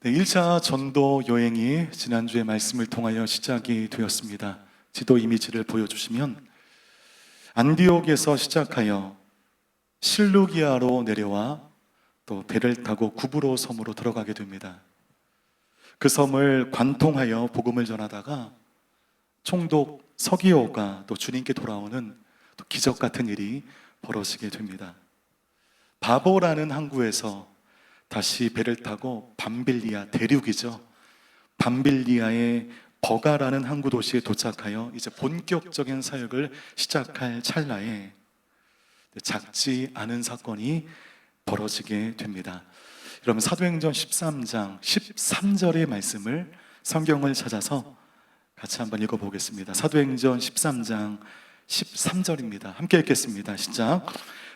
네, 1차 전도 여행이 지난주에 말씀을 통하여 시작이 되었습니다. 지도 이미지를 보여주시면 안디옥에서 시작하여 실루기아로 내려와 또 배를 타고 구브로 섬으로 들어가게 됩니다. 그 섬을 관통하여 복음을 전하다가 총독 서기오가 또 주님께 돌아오는 또 기적 같은 일이 벌어지게 됩니다. 바보라는 항구에서 다시 배를 타고 밤빌리아, 대륙이죠. 밤빌리아의 버가라는 항구 도시에 도착하여 이제 본격적인 사역을 시작할 찰나에 작지 않은 사건이 벌어지게 됩니다. 여러분, 사도행전 13장 13절의 말씀을 성경을 찾아서 같이 한번 읽어보겠습니다. 사도행전 13장 13절입니다. 함께 읽겠습니다. 시작.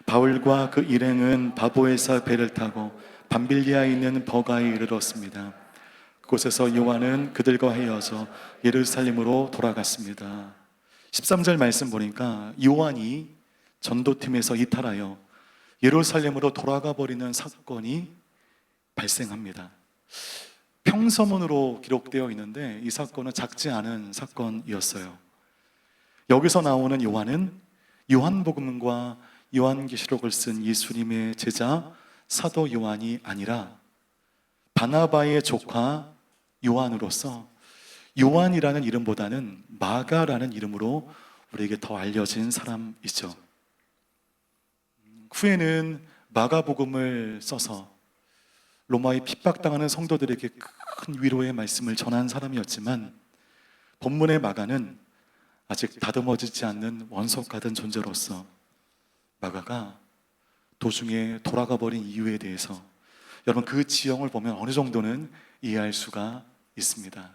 바울과 그 일행은 바보에서 배를 타고 밤빌리아에 있는 버가에 이르렀습니다. 그곳에서 요한은 그들과 헤어져 예루살렘으로 돌아갔습니다. 13절 말씀 보니까 요한이 전도팀에서 이탈하여 예루살렘으로 돌아가 버리는 사건이 발생합니다. 평서문으로 기록되어 있는데 이 사건은 작지 않은 사건이었어요. 여기서 나오는 요한은 요한복음과 요한계시록을 쓴 예수님의 제자 사도 요한이 아니라 바나바의 조카 요한으로서 요한이라는 이름보다는 마가라는 이름으로 우리에게 더 알려진 사람이죠. 후에는 마가복음을 써서 로마에 핍박당하는 성도들에게 큰 위로의 말씀을 전한 사람이었지만 본문의 마가는 아직 다듬어지지 않는 원석 같은 존재로서 마가가 도중에 돌아가 버린 이유에 대해서 여러분 그 지형을 보면 어느 정도는 이해할 수가 있습니다.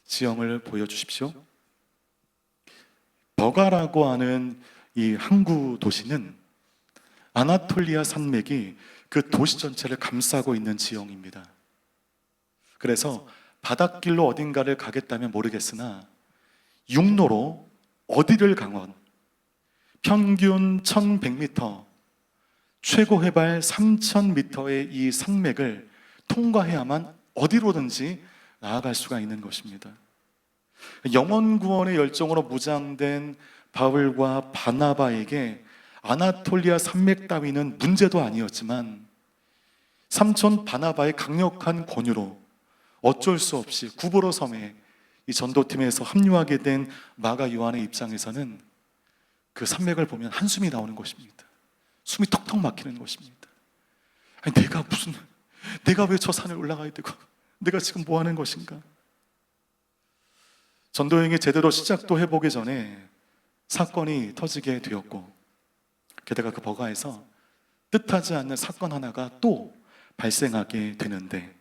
지형을 보여주십시오. 버가라고 하는 이 항구 도시는 아나톨리아 산맥이 그 도시 전체를 감싸고 있는 지형입니다. 그래서 바닷길로 어딘가를 가겠다면 모르겠으나 육로로 어디를 가건 평균 1100m, 최고 해발 3000m의 이 산맥을 통과해야만 어디로든지 나아갈 수가 있는 것입니다. 영혼 구원의 열정으로 무장된 바울과 바나바에게 아나톨리아 산맥 따위는 문제도 아니었지만 삼촌 바나바의 강력한 권유로 어쩔 수 없이 구브로 섬에 이 전도팀에서 합류하게 된 마가 요한의 입장에서는 그 산맥을 보면 한숨이 나오는 것입니다. 숨이 턱턱 막히는 것입니다. 아니, 내가 왜 저 산을 올라가야 되고 내가 지금 뭐 하는 것인가? 전도여행이 제대로 시작도 해보기 전에 사건이 터지게 되었고 게다가 그 버가에서 뜻하지 않는 사건 하나가 또 발생하게 되는데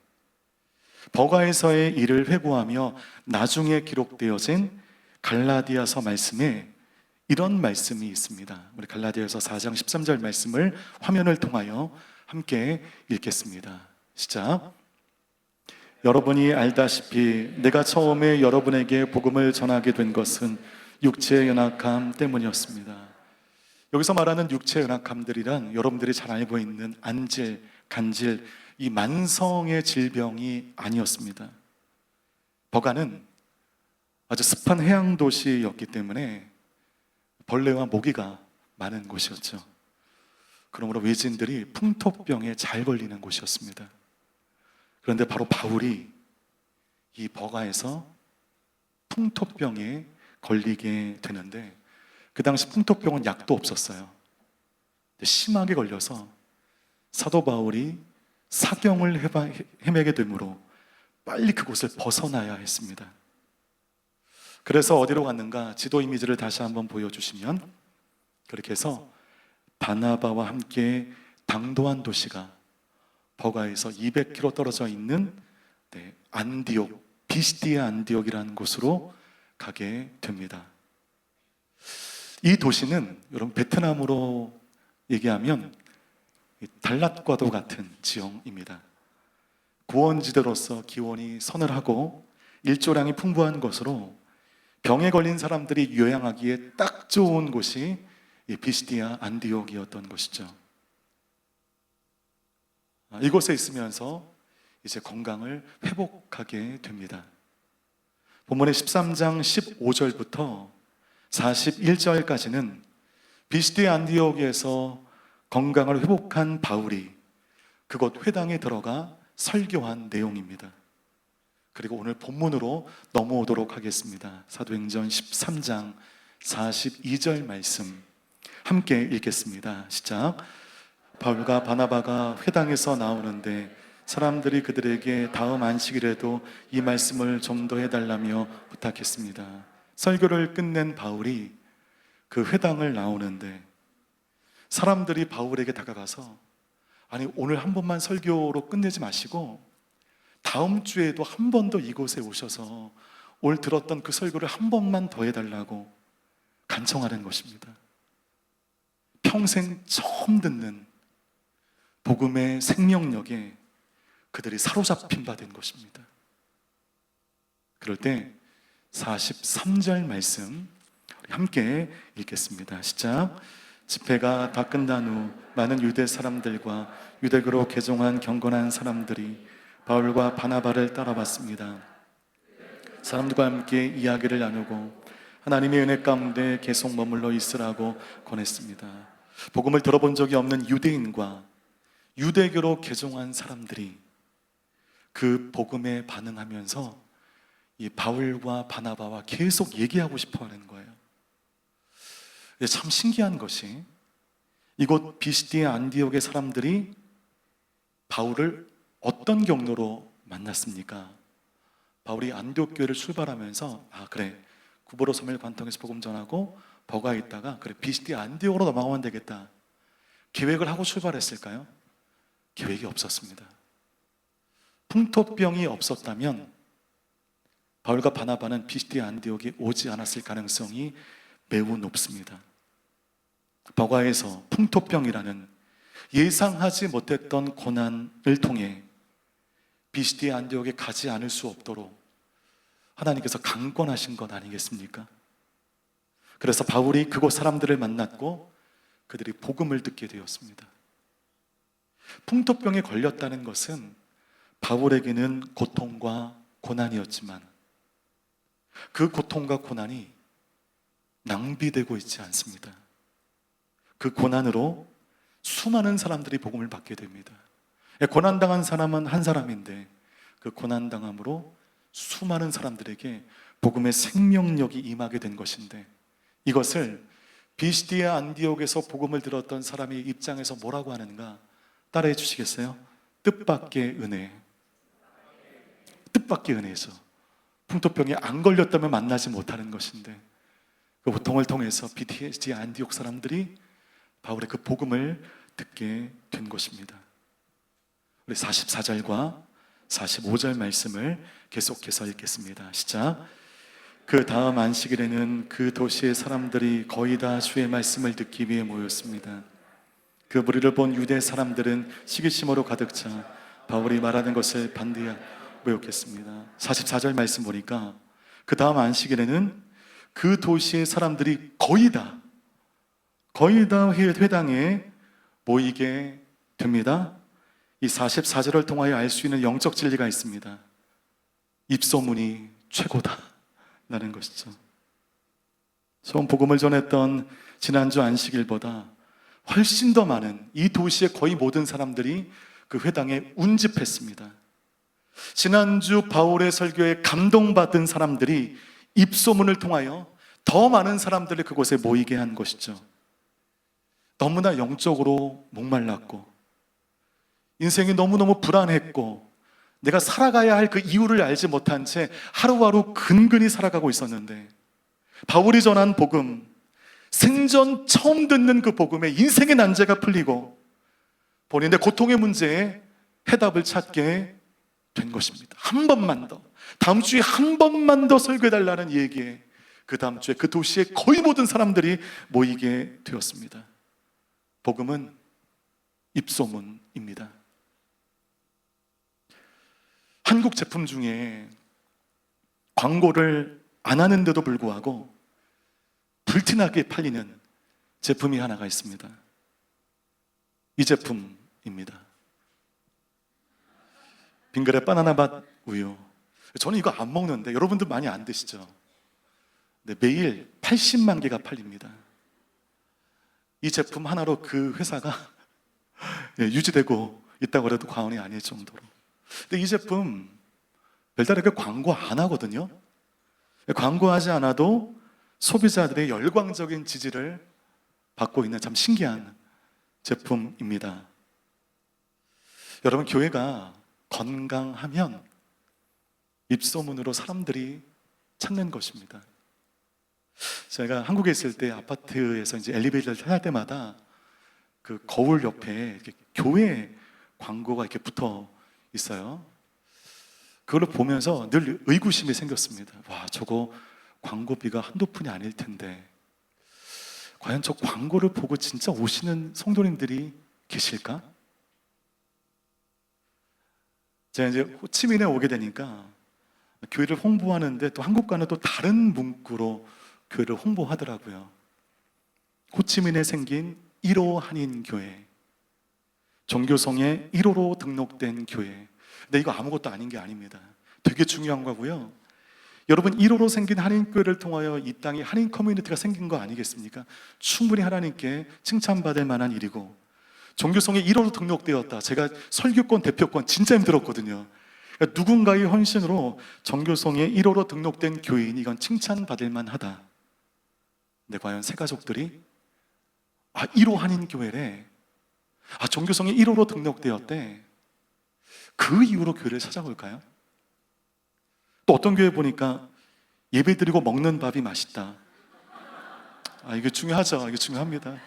버가에서의 일을 회고하며 나중에 기록되어진 갈라디아서 말씀에 이런 말씀이 있습니다. 우리 갈라디아서 4장 13절 말씀을 화면을 통하여 함께 읽겠습니다. 시작. 여러분이 알다시피 내가 처음에 여러분에게 복음을 전하게 된 것은 육체의 연약함 때문이었습니다. 여기서 말하는 육체의 연약함들이란 여러분들이 잘 알고 있는 안질, 간질, 이 만성의 질병이 아니었습니다. 버가는 아주 습한 해양 도시였기 때문에 벌레와 모기가 많은 곳이었죠. 그러므로 외지인들이 풍토병에 잘 걸리는 곳이었습니다. 그런데 바로 바울이 이 버가에서 풍토병에 걸리게 되는데 그 당시 풍토병은 약도 없었어요. 심하게 걸려서 사도 바울이 사경을 헤매게 되므로 빨리 그곳을 벗어나야 했습니다. 그래서 어디로 갔는가? 지도 이미지를 다시 한번 보여주시면 그렇게 해서 바나바와 함께 당도한 도시가 버가에서 200km 떨어져 있는 안디옥, 비시디아 안디옥이라는 곳으로 가게 됩니다. 이 도시는 여러분 베트남으로 얘기하면 달랏과도 같은 지형입니다. 고원지대로서 기온이 서늘하고 일조량이 풍부한 것으로 병에 걸린 사람들이 요양하기에 딱 좋은 곳이 비시디아 안디옥이었던 것이죠. 이곳에 있으면서 이제 건강을 회복하게 됩니다. 본문의 13장 15절부터 41절까지는 비스디 안디옥에서 건강을 회복한 바울이 그곳 회당에 들어가 설교한 내용입니다. 그리고 오늘 본문으로 넘어오도록 하겠습니다. 사도행전 13장 42절 말씀 함께 읽겠습니다. 시작. 바울과 바나바가 회당에서 나오는데 사람들이 그들에게 다음 안식일에도 이 말씀을 좀 더 해달라며 부탁했습니다. 설교를 끝낸 바울이 그 회당을 나오는데 사람들이 바울에게 다가가서 아니 오늘 한 번만 설교로 끝내지 마시고 다음 주에도 한 번 더 이곳에 오셔서 오늘 들었던 그 설교를 한 번만 더 해달라고 간청하는 것입니다. 평생 처음 듣는 복음의 생명력에 그들이 사로잡힌 바 된 것입니다. 그럴 때 43절 말씀 함께 읽겠습니다. 시작. 집회가 다 끝난 후 많은 유대 사람들과 유대교로 개종한 경건한 사람들이 바울과 바나바를 따라왔습니다. 사람들과 함께 이야기를 나누고 하나님의 은혜 가운데 계속 머물러 있으라고 권했습니다. 복음을 들어본 적이 없는 유대인과 유대교로 개종한 사람들이 그 복음에 반응하면서 이 바울과 바나바와 계속 얘기하고 싶어 하는 거예요. 참 신기한 것이 이곳 비스디의 안디옥의 사람들이 바울을 어떤 경로로 만났습니까? 바울이 안디옥 교회를 출발하면서 그래 구보로 소멸 관통에서 복음 전하고 버가에 있다가 그래 비스디 안디옥으로 넘어가면 되겠다 계획을 하고 출발했을까요? 계획이 없었습니다. 풍토병이 없었다면 바울과 바나바는 비스디 안디옥에 오지 않았을 가능성이 매우 높습니다. 버가에서 풍토병이라는 예상하지 못했던 고난을 통해 비스디 안디옥에 가지 않을 수 없도록 하나님께서 강권하신 것 아니겠습니까? 그래서 바울이 그곳 사람들을 만났고 그들이 복음을 듣게 되었습니다. 풍토병에 걸렸다는 것은 바울에게는 고통과 고난이었지만 그 고통과 고난이 낭비되고 있지 않습니다. 그 고난으로 수많은 사람들이 복음을 받게 됩니다. 고난당한 사람은 한 사람인데 그 고난당함으로 수많은 사람들에게 복음의 생명력이 임하게 된 것인데 이것을 비스디의 안디옥에서 복음을 들었던 사람의 입장에서 뭐라고 하는가 따라해 주시겠어요? 뜻밖의 은혜. 뜻밖의 은혜죠. 풍토병에 안 걸렸다면 만나지 못하는 것인데 그 고통을 통해서 비스디 안디옥 사람들이 바울의 그 복음을 듣게 된 것입니다. 우리 44절과 45절 말씀을 계속해서 읽겠습니다. 시작. 그 다음 안식일에는 그 도시의 사람들이 거의 다 주의 말씀을 듣기 위해 모였습니다. 그 무리를 본 유대 사람들은 시기심으로 가득 차 바울이 말하는 것을 반드시 외웠겠습니다. 44절 말씀 보니까 그 다음 안식일에는 그 도시의 사람들이 거의 다 회당에 모이게 됩니다. 이 44절을 통하여 알 수 있는 영적 진리가 있습니다. 입소문이 최고다 라는 것이죠. 처음 복음을 전했던 지난주 안식일보다 훨씬 더 많은 이 도시의 거의 모든 사람들이 그 회당에 운집했습니다. 지난주 바울의 설교에 감동받은 사람들이 입소문을 통하여 더 많은 사람들을 그곳에 모이게 한 것이죠. 너무나 영적으로 목말랐고 인생이 너무너무 불안했고 내가 살아가야 할 그 이유를 알지 못한 채 하루하루 근근히 살아가고 있었는데 바울이 전한 복음, 생전 처음 듣는 그 복음에 인생의 난제가 풀리고 본인의 고통의 문제에 해답을 찾게 된 것입니다. 한 번만 더, 다음 주에 한 번만 더 설교해달라는 얘기에 그 다음 주에 그 도시의 거의 모든 사람들이 모이게 되었습니다. 복음은 입소문입니다. 한국 제품 중에 광고를 안 하는데도 불구하고 불티나게 팔리는 제품이 하나가 있습니다. 이 제품입니다. 빙그레 바나나 맛 우유. 저는 이거 안 먹는데 여러분들 많이 안 드시죠? 네, 매일 80만 개가 팔립니다. 이 제품 하나로 그 회사가 유지되고 있다고 해도 과언이 아닐 정도로. 근데 이 제품 별다르게 광고 안 하거든요. 광고하지 않아도 소비자들의 열광적인 지지를 받고 있는 참 신기한 제품입니다. 여러분, 교회가 건강하면 입소문으로 사람들이 찾는 것입니다. 제가 한국에 있을 때 아파트에서 이제 엘리베이터를 탈 때마다 그 거울 옆에 이렇게 교회 광고가 이렇게 붙어 있어요. 그걸 보면서 늘 의구심이 생겼습니다. 와, 저거 광고비가 한두 푼이 아닐 텐데 과연 저 광고를 보고 진짜 오시는 성도님들이 계실까? 제가 이제 호치민에 오게 되니까 교회를 홍보하는데 또 한국과는 또 다른 문구로 교회를 홍보하더라고요. 호치민에 생긴 1호 한인교회, 종교성에 1호로 등록된 교회. 근데 이거 아무것도 아닌 게 아닙니다. 되게 중요한 거고요. 여러분, 1호로 생긴 한인교회를 통하여 이 땅에 한인 커뮤니티가 생긴 거 아니겠습니까? 충분히 하나님께 칭찬받을 만한 일이고, 종교성에 1호로 등록되었다. 제가 설교권, 대표권 진짜 힘들었거든요. 그러니까 누군가의 헌신으로 종교성에 1호로 등록된 교회인, 이건 칭찬받을 만하다. 근데 과연 새 가족들이 1호 한인교회래, 종교성에 1호로 등록되었대, 그 이후로 교회를 찾아올까요? 또 어떤 교회 보니까 예배 드리고 먹는 밥이 맛있다. 이게 중요하죠. 이게 중요합니다.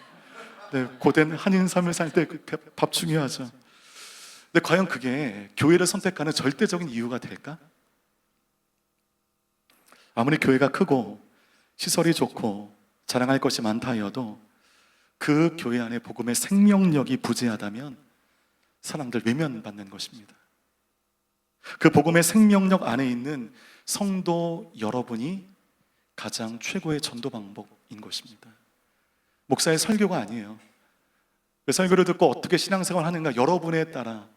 네, 고된 한인 삶을 살 때 밥 중요하죠. 근데 과연 그게 교회를 선택하는 절대적인 이유가 될까? 아무리 교회가 크고 시설이 좋고 자랑할 것이 많다 하여도 그 교회 안에 복음의 생명력이 부재하다면 사람들 외면받는 것입니다. 그 복음의 생명력 안에 있는 성도 여러분이 가장 최고의 전도 방법인 것입니다. 목사의 설교가 아니에요. 그 설교를 듣고 어떻게 신앙생활을 하는가, 여러분에 따라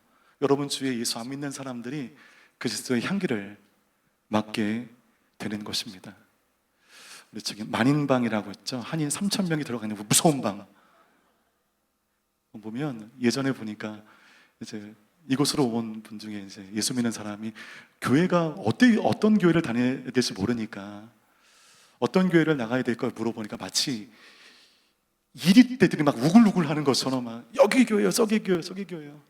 여러분 주위에 예수 안 믿는 사람들이 그리스도의 향기를 맡게 되는 것입니다. 우리 저기 만인방이라고 했죠. 한인 3,000명이 들어가 있는 무서운 방 보면, 예전에 보니까 이제 이곳으로 온 분 중에 이제 예수 믿는 사람이 교회가 어떤 교회를 다녀야 될지 모르니까 어떤 교회를 나가야 될까 물어보니까 마치 이리떼들이 막 우글우글 하는 것처럼 막 여기 교회요, 저기 교회요, 저기 교회요.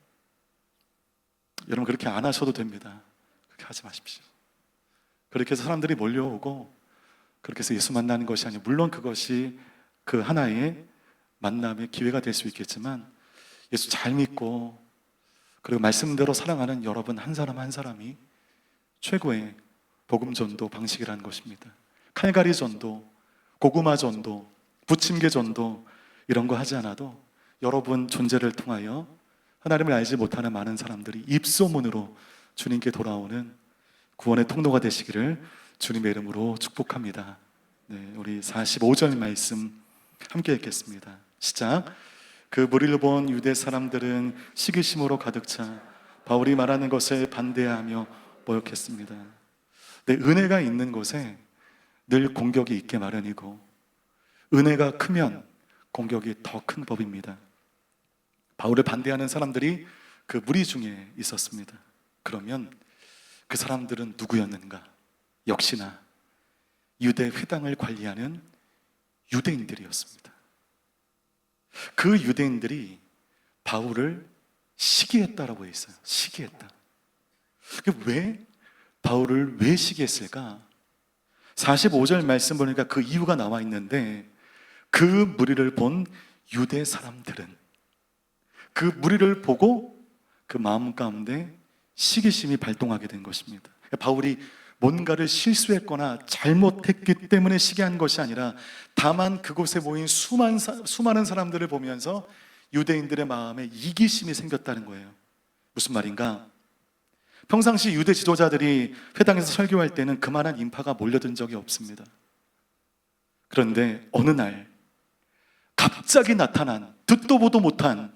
여러분, 그렇게 안 하셔도 됩니다. 그렇게 하지 마십시오. 그렇게 해서 사람들이 몰려오고 그렇게 해서 예수 만나는 것이 아니고, 물론 그것이 그 하나의 만남의 기회가 될 수 있겠지만, 예수 잘 믿고 그리고 말씀대로 사랑하는 여러분 한 사람 한 사람이 최고의 복음 전도 방식이라는 것입니다. 칼갈이 전도, 고구마 전도, 부침개 전도 이런 거 하지 않아도 여러분 존재를 통하여 하나님을 알지 못하는 많은 사람들이 입소문으로 주님께 돌아오는 구원의 통로가 되시기를 주님의 이름으로 축복합니다. 네, 우리 45절 말씀 함께 읽겠습니다. 시작. 그 무리를 본 유대 사람들은 시기심으로 가득 차 바울이 말하는 것을 반대하며 모욕했습니다. 네, 은혜가 있는 곳에 늘 공격이 있게 마련이고, 은혜가 크면 공격이 더 큰 법입니다. 바울을 반대하는 사람들이 그 무리 중에 있었습니다. 그러면 그 사람들은 누구였는가? 역시나 유대 회당을 관리하는 유대인들이었습니다. 그 유대인들이 바울을 시기했다라고 했어요. 시기했다. 왜 바울을 왜 시기했을까? 45절 말씀 보니까 그 이유가 나와 있는데, 그 무리를 본 유대 사람들은 그 무리를 보고 그 마음 가운데 시기심이 발동하게 된 것입니다. 바울이 뭔가를 실수했거나 잘못했기 때문에 시기한 것이 아니라, 다만 그곳에 모인 수많은 사람들을 보면서 유대인들의 마음에 이기심이 생겼다는 거예요. 무슨 말인가? 평상시 유대 지도자들이 회당에서 설교할 때는 그만한 인파가 몰려든 적이 없습니다. 그런데 어느 날 갑자기 나타난, 듣도 보도 못한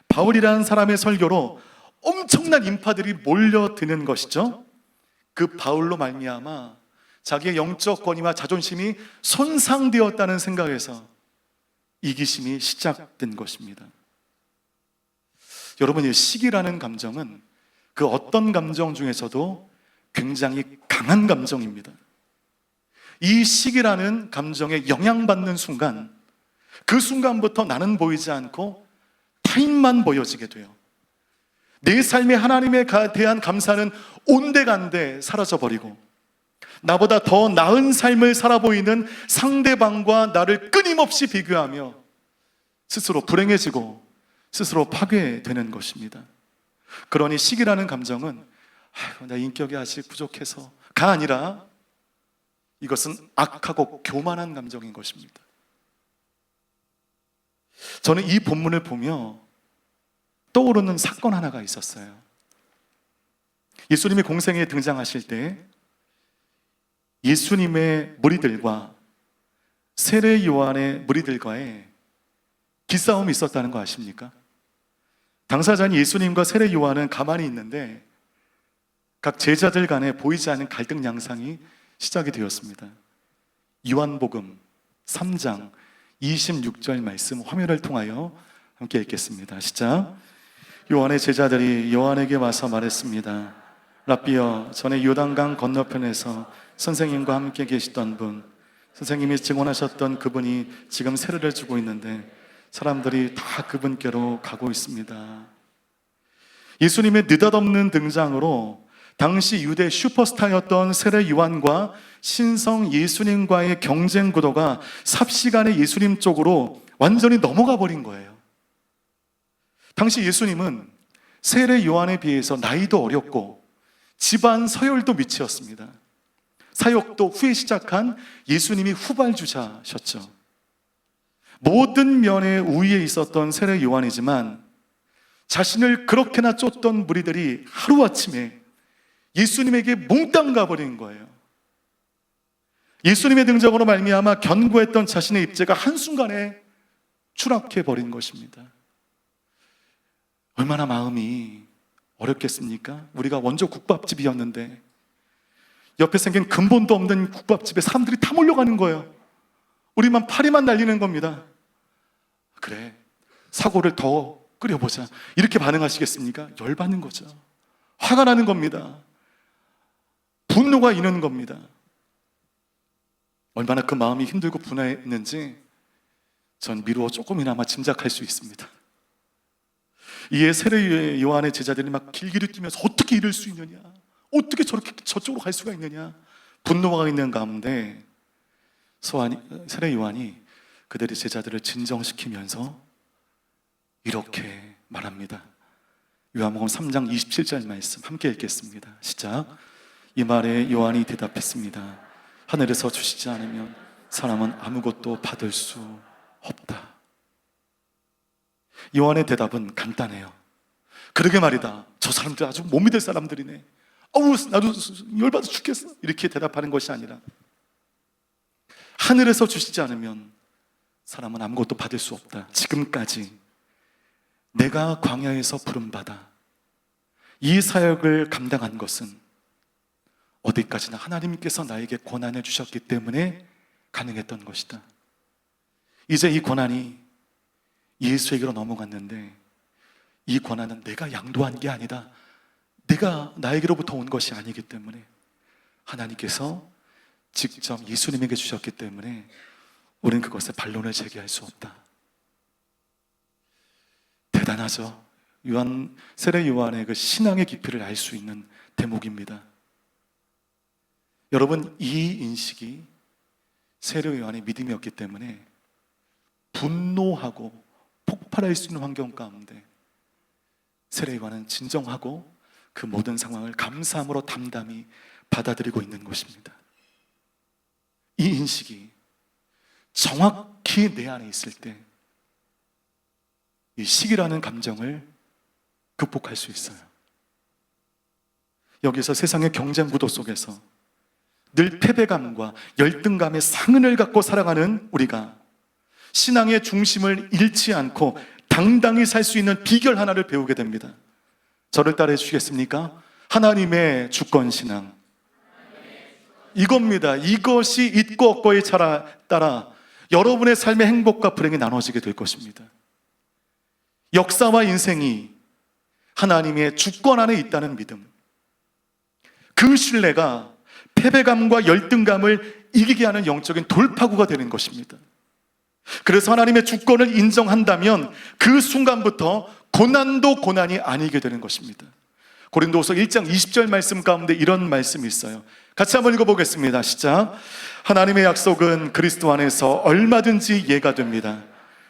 바울이라는 사람의 설교로 엄청난 인파들이 몰려드는 것이죠. 그 바울로 말미암아 자기의 영적 권위와 자존심이 손상되었다는 생각에서 이기심이 시작된 것입니다. 여러분, 이 시기라는 감정은 그 어떤 감정 중에서도 굉장히 강한 감정입니다. 이 시기라는 감정에 영향받는 순간, 그 순간부터 나는 보이지 않고 타인만 보여지게 돼요. 내 삶에 하나님에 대한 감사는 온데간데 사라져버리고, 나보다 더 나은 삶을 살아 보이는 상대방과 나를 끊임없이 비교하며 스스로 불행해지고 스스로 파괴되는 것입니다. 그러니 시기라는 감정은 내 인격이 아직 부족해서가 아니라 이것은 악하고 교만한 감정인 것입니다. 저는 이 본문을 보며 떠오르는 사건 하나가 있었어요. 예수님이 공생애에 등장하실 때 예수님의 무리들과 세례 요한의 무리들과의 기싸움이 있었다는 거 아십니까? 당사자인 예수님과 세례 요한은 가만히 있는데 각 제자들 간에 보이지 않는 갈등 양상이 시작이 되었습니다. 요한복음 3장 26절 말씀 화면을 통하여 함께 읽겠습니다. 시작. 요한의 제자들이 요한에게 와서 말했습니다. 랍비여, 전에 요단강 건너편에서 선생님과 함께 계시던 분, 선생님이 증언하셨던 그분이 지금 세례를 주고 있는데 사람들이 다 그분께로 가고 있습니다. 예수님의 느닷없는 등장으로 당시 유대 슈퍼스타였던 세례 요한과 신성 예수님과의 경쟁 구도가 삽시간에 예수님 쪽으로 완전히 넘어가 버린 거예요. 당시 예수님은 세례 요한에 비해서 나이도 어렸고 집안 서열도 밑이었습니다. 사역도 후에 시작한 예수님이 후발주자셨죠. 모든 면에 우위에 있었던 세례 요한이지만 자신을 그렇게나 쫓던 무리들이 하루아침에 예수님에게 몽땅 가버린 거예요. 예수님의 등장으로 말미암아 견고했던 자신의 입지가 한순간에 추락해버린 것입니다. 얼마나 마음이 어렵겠습니까? 우리가 원조 국밥집이었는데 옆에 생긴 근본도 없는 국밥집에 사람들이 다 몰려가는 거예요. 우리만 파리만 날리는 겁니다. 그래, 사고를 더 끓여보자. 이렇게 반응하시겠습니까? 열받는 거죠. 화가 나는 겁니다. 분노가 이는 겁니다. 얼마나 그 마음이 힘들고 분해했는지 전 미루어 조금이나마 짐작할 수 있습니다. 이에 세례 요한의 제자들이 막 길길이 뛰면서 어떻게 이럴 수 있느냐, 어떻게 저렇게 저쪽으로 갈 수가 있느냐 분노가 있는 가운데 세례 요한이 그들의 제자들을 진정시키면서 이렇게 말합니다. 요한복음 3장 27절 말씀 함께 읽겠습니다. 시작. 이 말에 요한이 대답했습니다. 하늘에서 주시지 않으면 사람은 아무것도 받을 수 없다. 요한의 대답은 간단해요. 그러게 말이다. 저 사람들 아주 못 믿을 사람들이네. 어우, 나도 열받아 죽겠어. 이렇게 대답하는 것이 아니라 하늘에서 주시지 않으면 사람은 아무것도 받을 수 없다. 지금까지 내가 광야에서 부름받아 이 사역을 감당한 것은 어디까지나 하나님께서 나에게 권한을 주셨기 때문에 가능했던 것이다. 이제 이 권한이 예수에게로 넘어갔는데 이 권한은 내가 양도한 게 아니다. 내가 나에게로부터 온 것이 아니기 때문에 하나님께서 직접 예수님에게 주셨기 때문에 우리는 그것에 반론을 제기할 수 없다. 대단하죠. 세례 요한의 그 신앙의 깊이를 알 수 있는 대목입니다. 여러분, 이 인식이 세례 요한의 믿음이었기 때문에 분노하고 폭발할 수 있는 환경 가운데 세례 요한은 진정하고 그 모든 상황을 감사함으로 담담히 받아들이고 있는 것입니다. 이 인식이 정확히 내 안에 있을 때 이 시기라는 감정을 극복할 수 있어요. 여기서 세상의 경쟁 구도 속에서 늘 패배감과 열등감의 상흔을 갖고 살아가는 우리가 신앙의 중심을 잃지 않고 당당히 살 수 있는 비결 하나를 배우게 됩니다. 저를 따라해 주시겠습니까? 하나님의 주권신앙. 이겁니다. 이것이 있고 없고에 따라 여러분의 삶의 행복과 불행이 나눠지게 될 것입니다. 역사와 인생이 하나님의 주권 안에 있다는 믿음, 그 신뢰가 패배감과 열등감을 이기게 하는 영적인 돌파구가 되는 것입니다. 그래서 하나님의 주권을 인정한다면 그 순간부터 고난도 고난이 아니게 되는 것입니다. 고린도후서 1장 20절 말씀 가운데 이런 말씀이 있어요. 같이 한번 읽어보겠습니다. 시작. 하나님의 약속은 그리스도 안에서 얼마든지 예가 됩니다.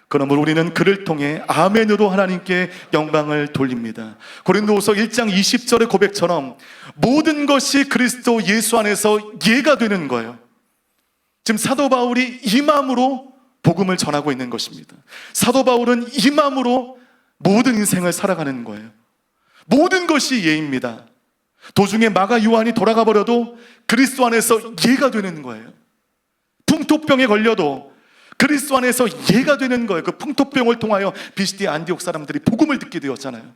그러므로 우리는 그를 통해 아멘으로 하나님께 영광을 돌립니다. 고린도후서 1장 20절의 고백처럼 모든 것이 그리스도 예수 안에서 예가 되는 거예요. 지금 사도 바울이 이 마음으로 복음을 전하고 있는 것입니다. 사도 바울은 이 마음으로 모든 인생을 살아가는 거예요. 모든 것이 예입니다. 도중에 마가 요한이 돌아가 버려도 그리스도 안에서 예가 되는 거예요. 풍토병에 걸려도 그리스도 안에서 예가 되는 거예요. 그 풍토병을 통하여 비시디 안디옥 사람들이 복음을 듣게 되었잖아요.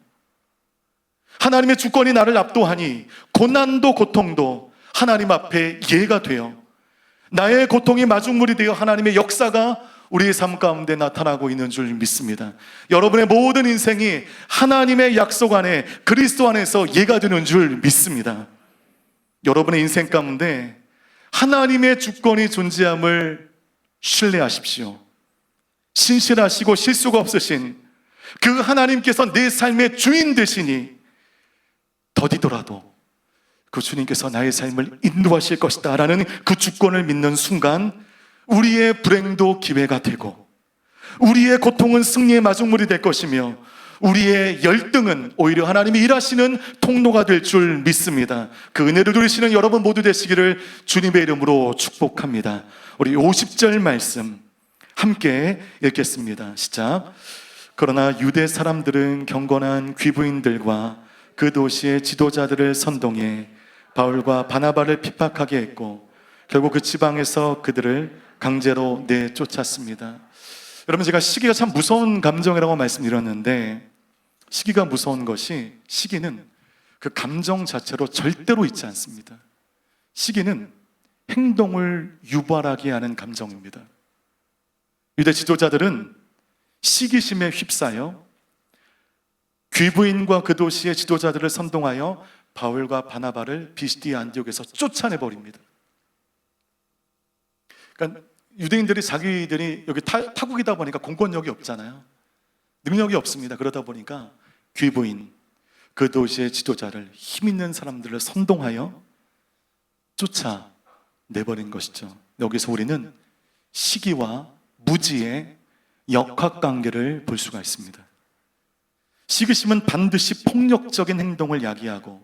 하나님의 주권이 나를 압도하니 고난도 고통도 하나님 앞에 예가 되어 나의 고통이 마중물이 되어 하나님의 역사가 우리의 삶 가운데 나타나고 있는 줄 믿습니다. 여러분의 모든 인생이 하나님의 약속 안에 그리스도 안에서 예가 되는 줄 믿습니다. 여러분의 인생 가운데 하나님의 주권이 존재함을 신뢰하십시오. 신실하시고 실수가 없으신 그 하나님께서 내 삶의 주인 되시니 더디더라도 그 주님께서 나의 삶을 인도하실 것이다 라는 그 주권을 믿는 순간 우리의 불행도 기회가 되고 우리의 고통은 승리의 마중물이 될 것이며 우리의 열등은 오히려 하나님이 일하시는 통로가 될 줄 믿습니다. 그 은혜를 누리시는 여러분 모두 되시기를 주님의 이름으로 축복합니다. 우리 50절 말씀 함께 읽겠습니다. 시작. 그러나 유대 사람들은 경건한 귀부인들과 그 도시의 지도자들을 선동해 바울과 바나바를 핍박하게 했고 결국 그 지방에서 그들을 강제로 내쫓았습니다. 여러분, 제가 시기가 참 무서운 감정이라고 말씀드렸는데 시기가 무서운 것이 시기는 그 감정 자체로 절대로 있지 않습니다. 시기는 행동을 유발하게 하는 감정입니다. 유대 지도자들은 시기심에 휩싸여 귀부인과 그 도시의 지도자들을 선동하여 바울과 바나바를 비시디 안디옥에서 쫓아내버립니다. 그러니까 유대인들이 자기들이 여기 타국이다 보니까 공권력이 없잖아요. 능력이 없습니다. 그러다 보니까 귀부인, 그 도시의 지도자를, 힘 있는 사람들을 선동하여 쫓아내버린 것이죠. 여기서 우리는 시기와 무지의 역학관계를 볼 수가 있습니다. 시기심은 반드시 폭력적인 행동을 야기하고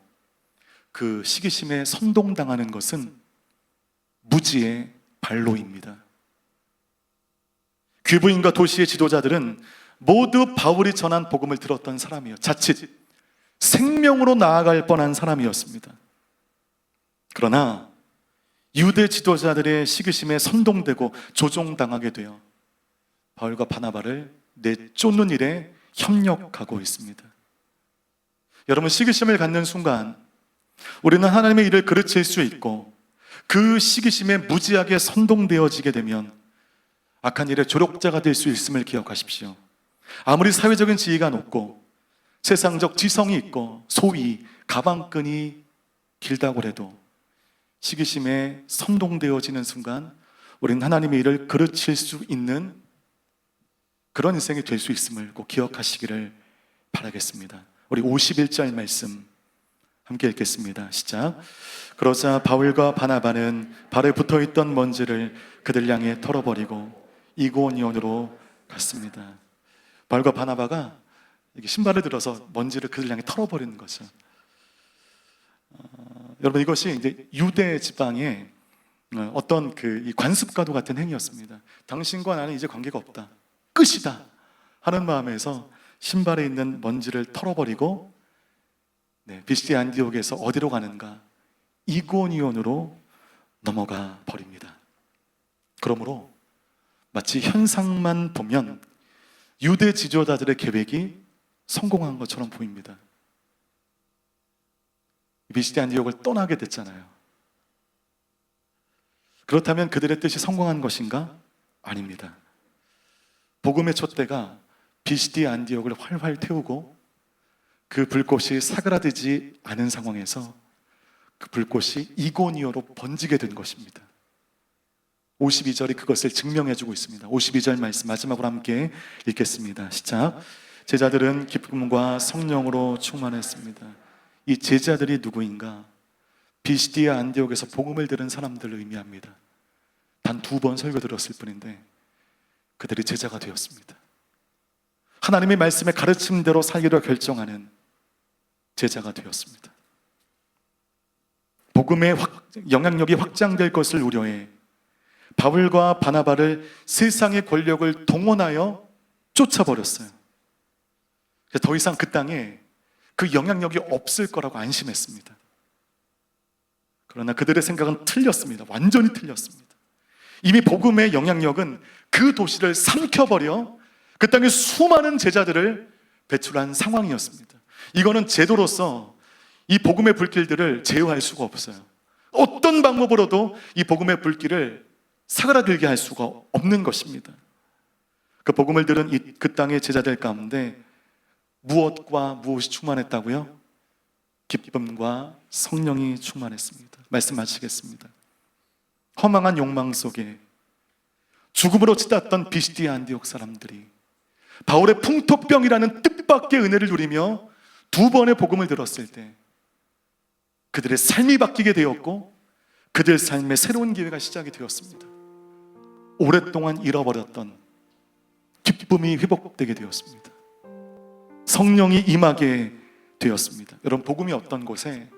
그 시기심에 선동당하는 것은 무지의 발로입니다. 귀부인과 도시의 지도자들은 모두 바울이 전한 복음을 들었던 사람이요, 자칫 생명으로 나아갈 뻔한 사람이었습니다. 그러나 유대 지도자들의 시기심에 선동되고 조종당하게 되어 바울과 바나바를 내쫓는 일에 협력하고 있습니다. 여러분, 시기심을 갖는 순간 우리는 하나님의 일을 그르칠 수 있고 그 시기심에 무지하게 선동되어지게 되면 악한 일의 조력자가 될 수 있음을 기억하십시오. 아무리 사회적인 지위가 높고 세상적 지성이 있고 소위 가방끈이 길다고 해도 시기심에 선동되어지는 순간 우리는 하나님의 일을 그르칠 수 있는 그런 인생이 될 수 있음을 꼭 기억하시기를 바라겠습니다. 우리 51절 말씀 함께 읽겠습니다. 시작. 그러자 바울과 바나바는 발에 붙어있던 먼지를 그들 향해 털어버리고 이고니온으로 갔습니다. 바울과 바나바가 이렇게 신발을 들어서 먼지를 그들 향해 털어버리는 거죠. 여러분, 이것이 이제 유대 지방의 어떤 이 관습과도 같은 행위였습니다. 당신과 나는 이제 관계가 없다, 끝이다 하는 마음에서 신발에 있는 먼지를 털어버리고 비시디 안디옥에서 어디로 가는가? 이고니온으로 넘어가 버립니다. 그러므로 마치 현상만 보면 유대 지도자들의 계획이 성공한 것처럼 보입니다. 비시디 안디옥을 떠나게 됐잖아요. 그렇다면 그들의 뜻이 성공한 것인가? 아닙니다. 복음의 촛대가 비시디 안디옥을 활활 태우고 그 불꽃이 사그라들지 않은 상황에서 그 불꽃이 이고니오로 번지게 된 것입니다. 52절이 그것을 증명해주고 있습니다. 52절 말씀 마지막으로 함께 읽겠습니다. 시작. 제자들은 기쁨과 성령으로 충만했습니다. 이 제자들이 누구인가? 비시디아 안디옥에서 복음을 들은 사람들을 의미합니다. 단 2번 설교 들었을 뿐인데 그들이 제자가 되었습니다. 하나님의 말씀의 가르침대로 살기로 결정하는 제자가 되었습니다. 복음의 영향력이 확장될 것을 우려해 바울과 바나바를 세상의 권력을 동원하여 쫓아버렸어요. 그래서 더 이상 그 땅에 그 영향력이 없을 거라고 안심했습니다. 그러나 그들의 생각은 틀렸습니다. 완전히 틀렸습니다. 이미 복음의 영향력은 그 도시를 삼켜버려 그 땅에 수많은 제자들을 배출한 상황이었습니다. 이거는 제도로서 이 복음의 불길들을 제어할 수가 없어요. 어떤 방법으로도 이 복음의 불길을 사그라들게 할 수가 없는 것입니다. 그 복음을 들은 그 땅의 제자들 가운데 무엇과 무엇이 충만했다고요? 기쁨과 성령이 충만했습니다. 말씀하시겠습니다. 허망한 욕망 속에 죽음으로 치닫던 비시디아 안디옥 사람들이 바울의 풍토병이라는 뜻밖의 은혜를 누리며 2번의 복음을 들었을 때 그들의 삶이 바뀌게 되었고 그들 삶의 새로운 기회가 시작이 되었습니다. 오랫동안 잃어버렸던 기쁨이 회복되게 되었습니다. 성령이 임하게 되었습니다. 여러분, 복음이 어떤 곳에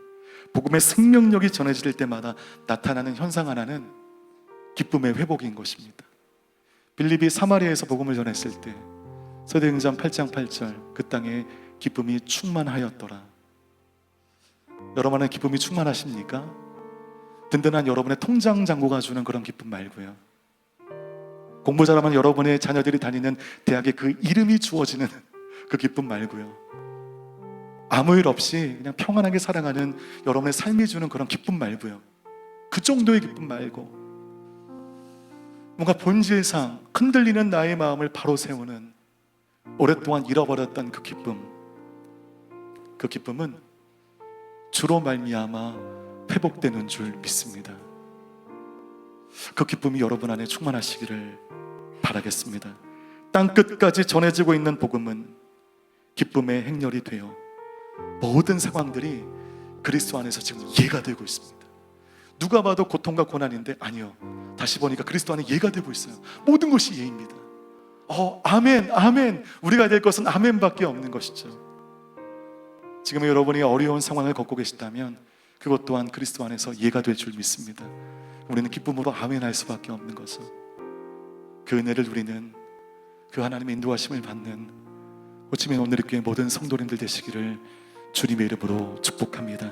복음의 생명력이 전해질 때마다 나타나는 현상 하나는 기쁨의 회복인 것입니다. 빌립이 사마리아에서 복음을 전했을 때 사도행전 8장 8절 그 땅에 기쁨이 충만하였더라. 여러분의 기쁨이 충만하십니까? 든든한 여러분의 통장 잔고가 주는 그런 기쁨 말고요. 공부 잘하면 여러분의 자녀들이 다니는 대학에 그 이름이 주어지는 그 기쁨 말고요. 아무 일 없이 그냥 평안하게 살아가는 여러분의 삶이 주는 그런 기쁨 말고요. 그 정도의 기쁨 말고 뭔가 본질상 흔들리는 나의 마음을 바로 세우는 오랫동안 잃어버렸던 그 기쁨은 주로 말미암아 회복되는 줄 믿습니다. 그 기쁨이 여러분 안에 충만하시기를 바라겠습니다. 땅끝까지 전해지고 있는 복음은 기쁨의 행렬이 되어 모든 상황들이 그리스도 안에서 지금 예가 되고 있습니다. 누가 봐도 고통과 고난인데 아니요, 다시 보니까 그리스도 안에 예가 되고 있어요. 모든 것이 예입니다. 아멘, 아멘. 우리가 될 것은 아멘밖에 없는 것이죠. 지금 여러분이 어려운 상황을 겪고 계시다면 그것 또한 그리스도 안에서 예가 될 줄 믿습니다. 우리는 기쁨으로 아멘할 수밖에 없는 거죠. 그 은혜를 누리는, 그 하나님의 인도하심을 받는 호치민 오늘의 교회 모든 성도님들 되시기를 주님의 이름으로 축복합니다.